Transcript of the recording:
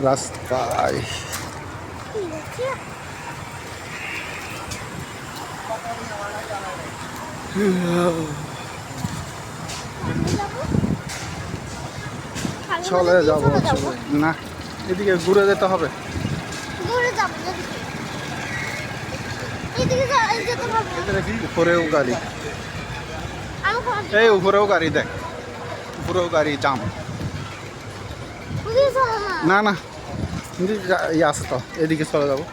রাস্তায়। চলে যাবো না, এদিকে ঘুরে যেতে হবে। উপরেও গাড়ি, এই উপরেও গাড়ি, দেখ উপরেও গাড়ি জাম। না না, ইয়ে আছে তো, এদিকে চলে যাবো।